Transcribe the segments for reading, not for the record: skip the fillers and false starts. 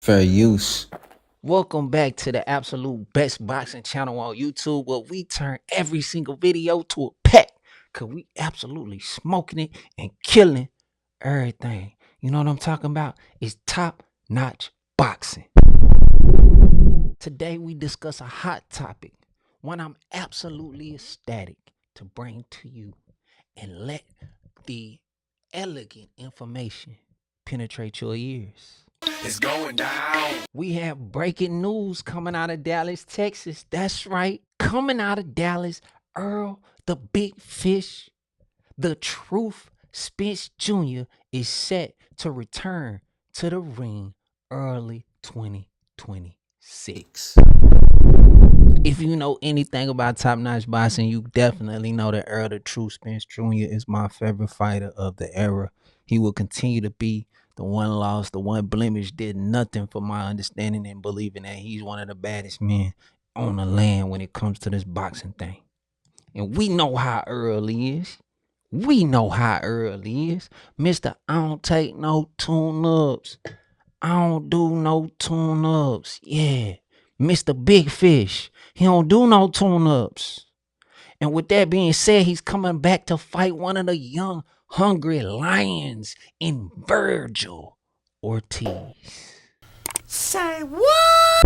Fair use. Welcome back to the absolute best boxing channel on YouTube, where we turn every single video to a pet, cause we absolutely smoking it and killing everything. You know what I'm talking about? It's top-notch boxing. Today we discuss a hot topic, one I'm absolutely ecstatic to bring to you and let the elegant information penetrate your ears. It's going down. We have breaking news coming out of Dallas, Texas. That's right. Coming out of Dallas, Earl the Big Fish, the Truth Spence Jr. is set to return to the ring early 2026. If you know anything about top-notch boxing, you definitely know that Earl the Truth Spence Jr. is my favorite fighter of the era. He will continue to be the one loss, the one blemish, did nothing for my understanding and believing that he's one of the baddest men on the land when it comes to this boxing thing. And we know how Earl is. We know how Earl is. Mr. I don't take no tune-ups. I don't do no tune-ups. Yeah. Mr. Big Fish. He don't do no tune-ups. And with that being said, he's coming back to fight one of the young, hungry lions in Virgil Ortiz. Say what?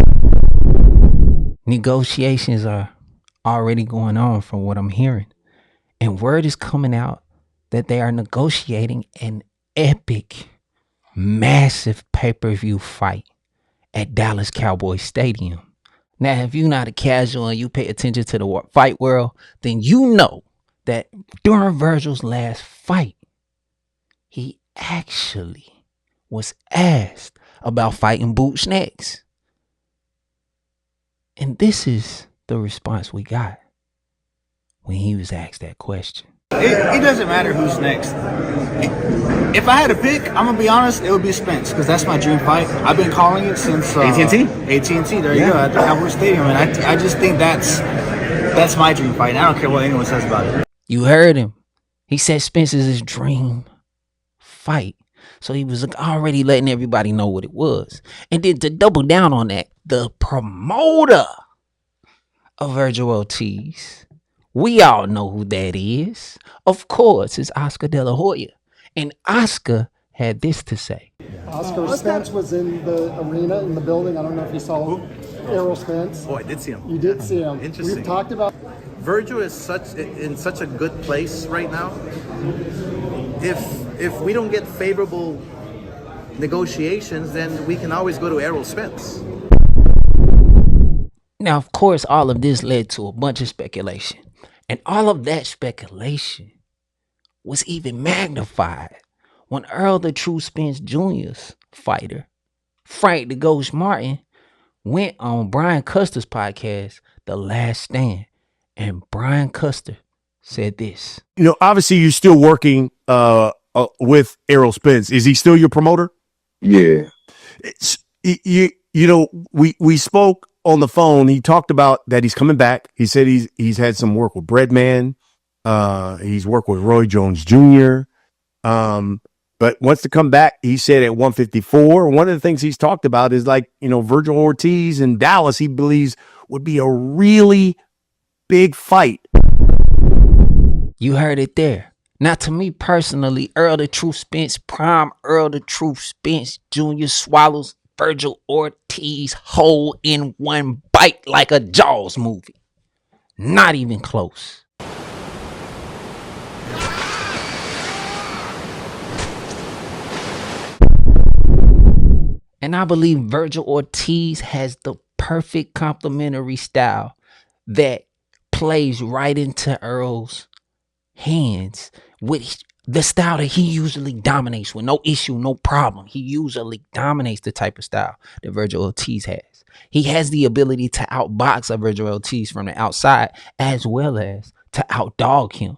Negotiations are already going on from what I'm hearing. And word is coming out that they are negotiating an epic, massive pay-per-view fight at Dallas Cowboys Stadium. Now, if you're not a casual and you pay attention to the fight world, then you know that during Virgil's last fight, he actually was asked about fighting Boots next. And this is the response we got when he was asked that question. It doesn't matter who's next. If I had to pick, I'm gonna be honest, it would be Spence because that's my dream fight. I've been calling it since AT&T. AT&T. There you go, at the Cowboys Stadium, and I just think that's my dream fight. And I don't care what anyone says about it. You heard him. He said Spence is his dream fight. So he was already letting everybody know what it was. And then to double down on that, the promoter of Virgil Ortiz, we all know who that is. Of course, it's Oscar De La Hoya. And Oscar had this to say. Oscar Spence was in the arena, in the building. I don't know if you saw Errol Spence. Oh, I did see him. You did see him. Interesting. We've talked about Virgil is in such a good place right now. If we don't get favorable negotiations, then we can always go to Errol Spence. Now, of course, all of this led to a bunch of speculation. And all of that speculation was even magnified when Earl the True Spence Jr.'s fighter, Frank the Ghost Martin, went on Brian Custer's podcast, The Last Stand. And Brian Custer said this. You know, obviously you're still working with Errol Spence. Is he still your promoter? Yeah. You know, we spoke on the phone. He talked about that he's coming back. He said he's had some work with Breadman. He's worked with Roy Jones Jr. But wants to come back. He said at 154. One of the things he's talked about is Virgil Ortiz in Dallas. He believes would be a really big fight. You heard it there. Now, to me personally, Earl the Truth Spence, prime Earl the Truth Spence Jr. swallows Virgil Ortiz whole in one bite like a Jaws movie. Not even close. And I believe Virgil Ortiz has the perfect complementary style that plays right into Earl's hands with the style that he usually dominates with no issue, no problem. He usually dominates the type of style that Virgil Ortiz has. He has the ability to outbox a Virgil Ortiz from the outside as well as to outdog him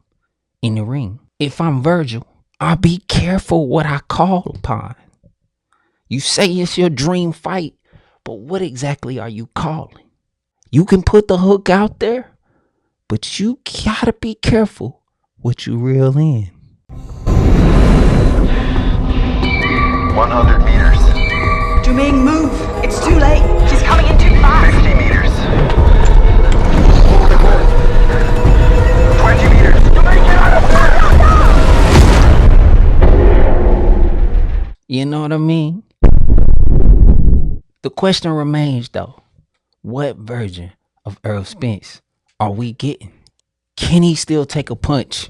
in the ring. If I'm Virgil, I'll be careful what I call upon. You say it's your dream fight, but what exactly are you calling? You can put the hook out there, but you gotta be careful what you reel in. 100 meters. Jermaine, move! It's too late! She's coming in too fast! 50 meters. 20 meters. Jermaine, get out of there! You know what I mean? The question remains though, what version of Errol Spence are we getting? Can he still take a punch?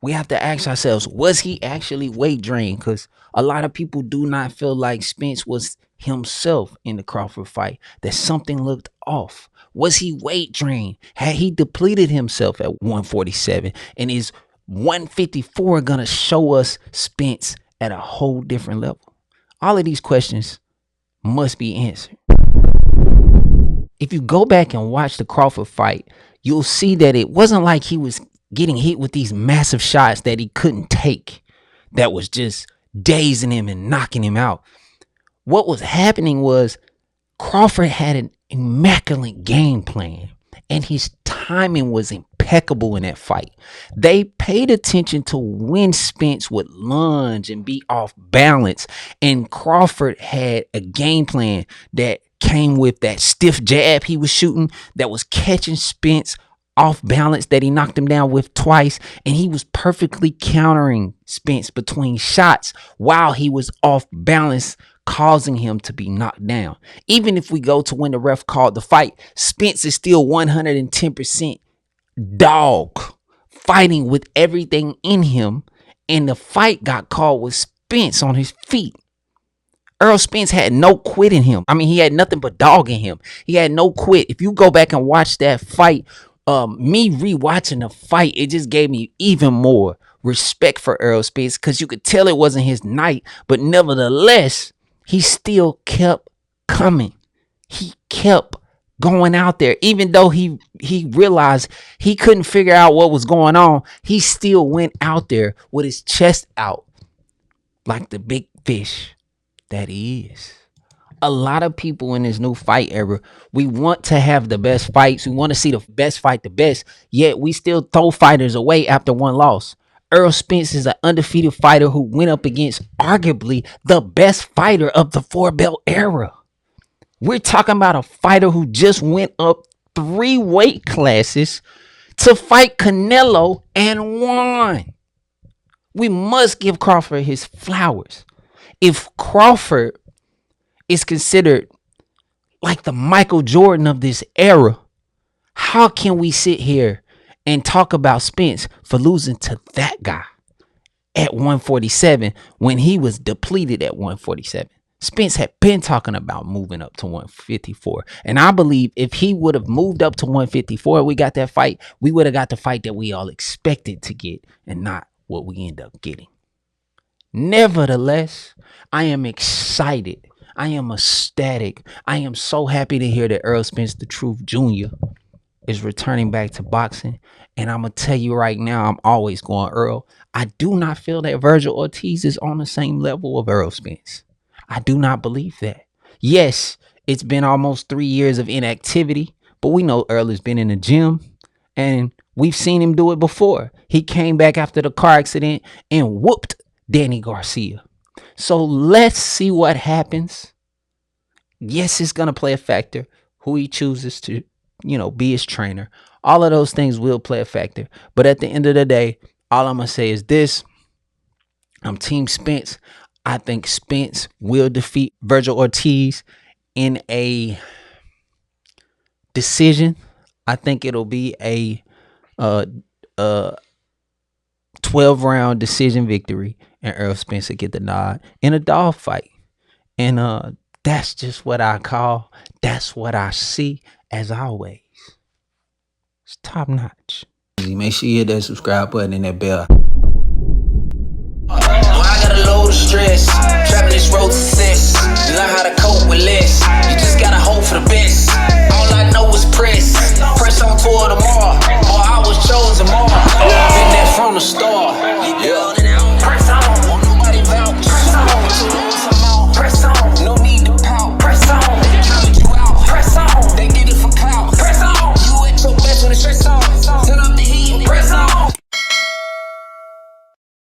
We have to ask ourselves, was he actually weight drained? Because a lot of people do not feel like Spence was himself in the Crawford fight, that something looked off. Was he weight drained? Had he depleted himself at 147? And is 154 gonna show us Spence at a whole different level? All of these questions must be answered. If you go back and watch the Crawford fight, you'll see that it wasn't like he was getting hit with these massive shots that he couldn't take, that was just dazing him and knocking him out. What was happening was Crawford had an immaculate game plan, and his timing was impeccable in that fight. They paid attention to when Spence would lunge and be off balance, and Crawford had a game plan that came with that stiff jab he was shooting that was catching Spence off balance, that he knocked him down with twice, and he was perfectly countering Spence between shots while he was off balance, causing him to be knocked down. Even if we go to when the ref called the fight, Spence is still 110% dog, fighting with everything in him, and the fight got called with Spence on his feet. Errol Spence had no quit in him. I mean, he had nothing but dog in him. He had no quit. If you go back and watch that fight, me rewatching the fight, it just gave me even more respect for Errol Spence, because you could tell it wasn't his night, but nevertheless, he still kept coming. He kept going out there, even though he realized he couldn't figure out what was going on. He still went out there with his chest out like the big fish that he is. A lot of people in this new fight era, we want to have the best fights. We want to see the best fight the best, yet we still throw fighters away after one loss. Errol Spence is an undefeated fighter who went up against arguably the best fighter of the 4-belt era. We're talking about a fighter who just went up 3 weight classes to fight Canelo and won. We must give Crawford his flowers. If Crawford is considered like the Michael Jordan of this era, how can we sit here and talk about Spence for losing to that guy at 147 when he was depleted at 147? Spence had been talking about moving up to 154. And I believe if he would have moved up to 154, we got that fight, we would have got the fight that we all expected to get and not what we end up getting. Nevertheless, I am excited. I am ecstatic. I am so happy to hear that Errol Spence the Truth Jr. is returning back to boxing. And I'm going to tell you right now, I'm always going Earl. I do not feel that Virgil Ortiz is on the same level of Errol Spence. I do not believe that. Yes, it's been almost 3 years of inactivity, but we know Earl has been in the gym and we've seen him do it before. He came back after the car accident and whooped Danny Garcia. So let's see what happens. Yes, it's going to play a factor who he chooses to, be his trainer. All of those things will play a factor. But at the end of the day, all I'm going to say is this. I'm Team Spence. I think Spence will defeat Virgil Ortiz in a decision. I think it'll be a 12-round decision victory, and Errol Spence will get the nod in a dog fight. And that's just what I call, that's what I see as always. It's top notch. Make sure you hit that subscribe button and that bell. Well, I got a load of stress.